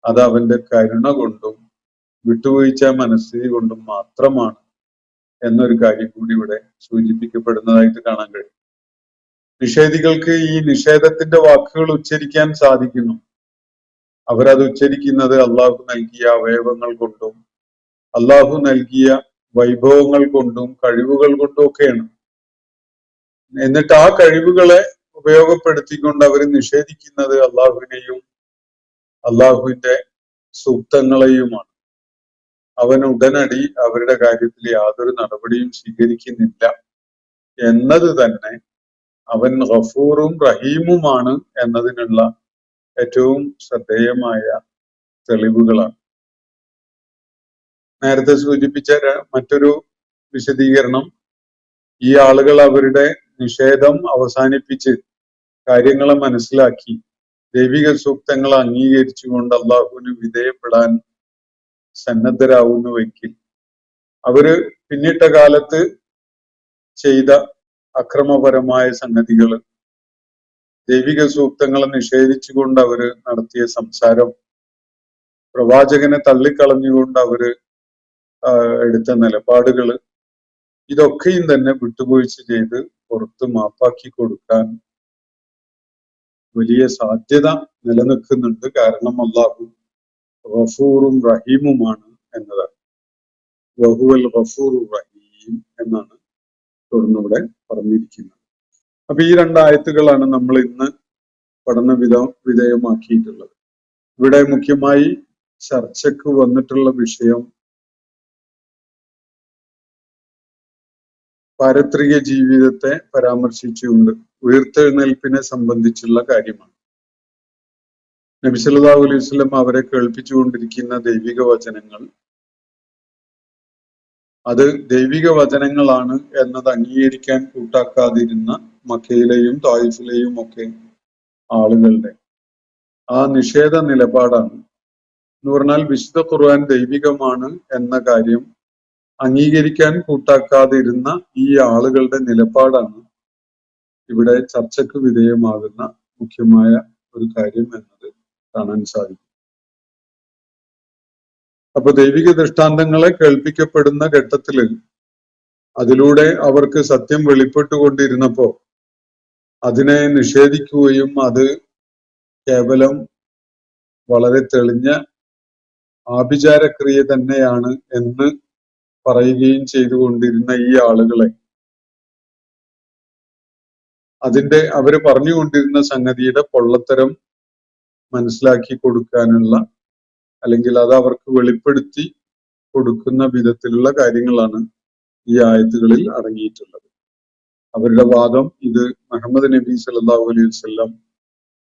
അത് അവന്റെ കരുണ കൊണ്ടും വിട്ടുവീഴ്ച മനസ്ഥിതി കൊണ്ടും മാത്രമാണ് എന്നൊരു കാര്യം കൂടി ഇവിടെ സൂചിപ്പിക്കപ്പെടുന്നതായിട്ട് കാണാൻ കഴിയും. നിഷേധികൾക്ക് ഈ നിഷേധത്തിന്റെ വാക്കുകൾ ഉച്ചരിക്കാൻ സാധിക്കുന്നു. അവരത് ഉച്ചരിക്കുന്നത് അള്ളാഹു നൽകിയ അവയവങ്ങൾ കൊണ്ടും അള്ളാഹു നൽകിയ വൈഭവങ്ങൾ കൊണ്ടും കഴിവുകൾ കൊണ്ടും ഒക്കെയാണ്. എന്നിട്ട് ആ കഴിവുകളെ ഉപയോഗപ്പെടുത്തിക്കൊണ്ട് അവർ നിഷേധിക്കുന്നത് അള്ളാഹുവിനെയും അള്ളാഹുവിന്റെ സൂക്തങ്ങളെയുമാണ്. അവൻ ഉടനടി അവരുടെ കാര്യത്തിൽ യാതൊരു നടപടിയും സ്വീകരിക്കുന്നില്ല എന്നത് തന്നെ അവൻ ഗഫൂറും റഹീമുമാണ് എന്നതിനുള്ള ഏറ്റവും ശ്രദ്ധേയമായ തെളിവുകളാണ്. നേരത്തെ സൂചിപ്പിച്ച മറ്റൊരു വിശദീകരണം, ഈ ആളുകൾ അവരുടെ നിഷേധം അവസാനിപ്പിച്ച് കാര്യങ്ങളെ മനസ്സിലാക്കി ദൈവിക സൂക്തങ്ങൾ അംഗീകരിച്ചുകൊണ്ട് അള്ളാഹുവിന് വിധേയപ്പെടാൻ സന്നദ്ധരാകുന്നുവെങ്കിൽ അവര് പിന്നിട്ട കാലത്ത് ചെയ്ത അക്രമപരമായ സംഗതികൾ, ദൈവിക സൂക്തങ്ങളെ നിഷേധിച്ചുകൊണ്ട് അവര് നടത്തിയ സംസാരം, പ്രവാചകനെ തള്ളിക്കളഞ്ഞുകൊണ്ട് അവര് എടുത്ത നിലപാടുകള്, ഇതൊക്കെയും തന്നെ വിട്ടുവീഴ്ച ചെയ്ത് പുറത്ത് മാപ്പാക്കി കൊടുക്കാൻ വലിയ സാധ്യത നിലനിൽക്കുന്നുണ്ട്. കാരണം അള്ളാഹു ഗഫൂറും റഹീമുമാണ് എന്നതാണ്. വഹുവൽ ഗഫൂറുർ റഹീം എന്നാണ് തുടർന്നിവിടെ പറഞ്ഞിരിക്കുന്നത്. അപ്പൊ ഈ രണ്ടായത്തുകളാണ് നമ്മൾ ഇന്ന് പഠന വിധേയമാക്കിയിട്ടുള്ളത്. ഇവിടെ മുഖ്യമായി ചർച്ചയ്ക്ക് വന്നിട്ടുള്ള വിഷയം പാരത്രിക ജീവിതത്തെ പരാമർശിച്ചുകൊണ്ട് ഉയർത്തെഴുന്നേൽപ്പിനെ സംബന്ധിച്ചുള്ള കാര്യമാണ്. നബി സല്ലല്ലാഹു അലൈഹി വസല്ലം അവരെ കേൾപ്പിച്ചുകൊണ്ടിരിക്കുന്ന ദൈവിക വചനങ്ങൾ അത് ദൈവിക വചനങ്ങളാണ് എന്നത് അംഗീകരിക്കാൻ കൂട്ടാക്കാതിരുന്ന മക്കയിലെയും തായിഫിലെയും ഒക്കെ ആളുകളുടെ ആ നിഷേധ നിലപാടാണ്. എന്ന് പറഞ്ഞാൽ വിശുദ്ധ ഖുർആൻ ദൈവികമാണ് എന്ന കാര്യം അംഗീകരിക്കാൻ കൂട്ടാക്കാതിരുന്ന ഈ ആളുകളുടെ നിലപാടാണ് ഇവിടെ ചർച്ചയ്ക്ക് വിധേയമാകുന്ന മുഖ്യമായ ഒരു കാര്യം എന്നത് കാണാൻ സാധിക്കും. അപ്പൊ ദൈവിക ദൃഷ്ടാന്തങ്ങളെ കേൾപ്പിക്കപ്പെടുന്ന ഘട്ടത്തില് അതിലൂടെ അവർക്ക് സത്യം വെളിപ്പെട്ടുകൊണ്ടിരുന്നപ്പോ അതിനെ നിഷേധിക്കുകയും അത് കേവലം വളരെ തെളിഞ്ഞ ആഭിചാരക്രിയ തന്നെയാണ് എന്ന് പറയുകയും ചെയ്തുകൊണ്ടിരുന്ന ഈ ആളുകളെ അവര് പറഞ്ഞുകൊണ്ടിരുന്ന സംഗതിയുടെ പൊള്ളത്തരം മനസ്സിലാക്കി കൊടുക്കാനുള്ള, അല്ലെങ്കിൽ അത് അവർക്ക് വെളിപ്പെടുത്തി കൊടുക്കുന്ന വിധത്തിലുള്ള കാര്യങ്ങളാണ് ഈ ആയത്തുകളിൽ അടങ്ങിയിട്ടുള്ളത്. അവരുടെ വാദം ഇത് മുഹമ്മദ് നബി സല്ലല്ലാഹു അലൈഹി വസല്ലം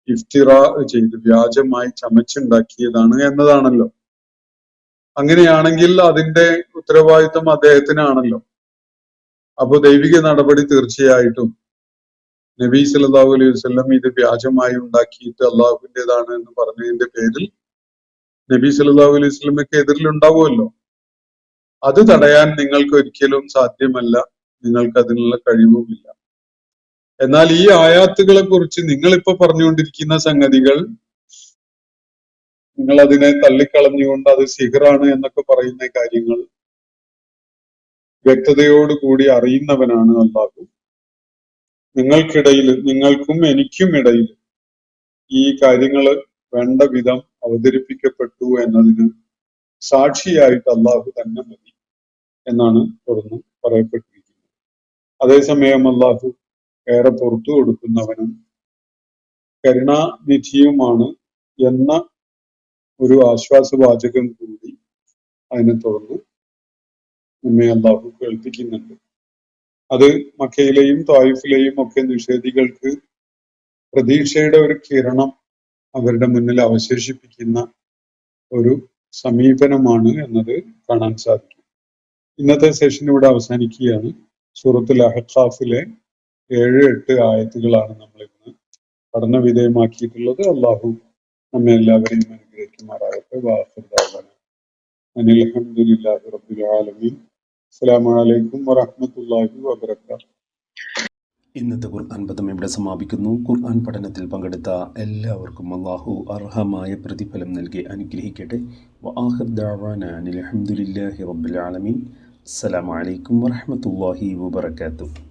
ഇഫ്തിറാ ചെയ്ത് വ്യാജമായി ചമച്ചുണ്ടാക്കിയതാണ് എന്നതാണല്ലോ. അങ്ങനെയാണെങ്കിൽ അതിന്റെ ഉത്തരവാദിത്വം അദ്ദേഹത്തിനാണല്ലോ. അപ്പൊ ദൈവിക നടപടി തീർച്ചയായിട്ടും നബി സല്ലല്ലാഹു അലൈഹി വസല്ലം ഇത് വ്യാജമായി ഉണ്ടാക്കിയിട്ട് അള്ളാഹുവിൻ്റെതാണ് എന്ന് പറഞ്ഞതിന്റെ പേരിൽ നബി സല്ലല്ലാഹു അലൈഹി വസല്ലമയ്ക്ക് എതിരിലുണ്ടാവുമല്ലോ. അത് തടയാൻ നിങ്ങൾക്ക് ഒരിക്കലും സാധ്യമല്ല, നിങ്ങൾക്ക് അതിനുള്ള കഴിവുമില്ല. എന്നാൽ ഈ ആയാത്തുകളെ കുറിച്ച് നിങ്ങളിപ്പോ പറഞ്ഞുകൊണ്ടിരിക്കുന്ന സംഗതികൾ, നിങ്ങൾ അതിനെ തള്ളിക്കളഞ്ഞുകൊണ്ട് അത് സിഹ്റാണ് എന്നൊക്കെ പറയുന്ന കാര്യങ്ങൾ വ്യക്തതയോടുകൂടി അറിയുന്നവനാണ് അല്ലാഹു. നിങ്ങൾക്കിടയിൽ, നിങ്ങൾക്കും എനിക്കും ഇടയിൽ ഈ കാര്യങ്ങൾ വേണ്ട വിധം അവതരിപ്പിക്കപ്പെട്ടു എന്നതിന് സാക്ഷിയായിട്ട് അല്ലാഹു തന്നെ മതി എന്നാണ് തുടർന്ന് പറയപ്പെട്ടിരിക്കുന്നത്. അതേസമയം അല്ലാഹു ഏറെ പുറത്തു കൊടുക്കുന്നവനും കരുണാനിധിയുമാണ് എന്ന ഒരു ആശ്വാസവാചകം കൂടി അതിനെ തുടർന്ന് നമ്മെ അല്ലാഹു കേൾപ്പിക്കുന്നുണ്ട്. അത് മക്കയിലെയും ത്വായിഫിലെയും ഒക്കെ നിഷേധികൾക്ക് പ്രതീക്ഷയുടെ ഒരു കിരണം അവരുടെ മുന്നിൽ അവശേഷിപ്പിക്കുന്ന ഒരു സമീപനമാണ് എന്നത് കാണാൻ സാധിക്കും. ഇന്നത്തെ സെഷൻ ഇവിടെ അവസാനിക്കുകയാണ്. സൂറത്തുൽ അഹ്ഖാഫിലെ 7-8 ആയത്തുകളാണ് നമ്മൾ ഇന്ന് പഠന വിധേയമാക്കിയിട്ടുള്ളത്. അല്ലാഹു നമ്മെ എല്ലാവരെയും അനുഗ്രഹിക്കുമാറാകട്ടെ. വാഖിർ ദഅവാന അനിൽ ഹംദുലില്ലാഹി റബ്ബിൽ ആലമീൻ. അസ്സലാമു അലൈക്കും വറഹ്മത്തുള്ളാഹി വബറകാതുഹു. ഇന്നത്തെ ഖുർആൻ പദം ഇവിടെ സമാപിക്കുന്നു. ഖുർആൻ പഠനത്തിൽ പങ്കെടുത്ത എല്ലാവർക്കും അല്ലാഹു അർഹമായ പ്രതിഫലം നൽകി അനുഗ്രഹിക്കട്ടെ. വആഖിർ ദഅവാനാ അനിൽ ഹംദുലില്ലാഹി റബ്ബിൽ ആലമീൻ. അസ്സലാമു അലൈക്കും വറഹ്മത്തുള്ളാഹി വബറകാതുഹു.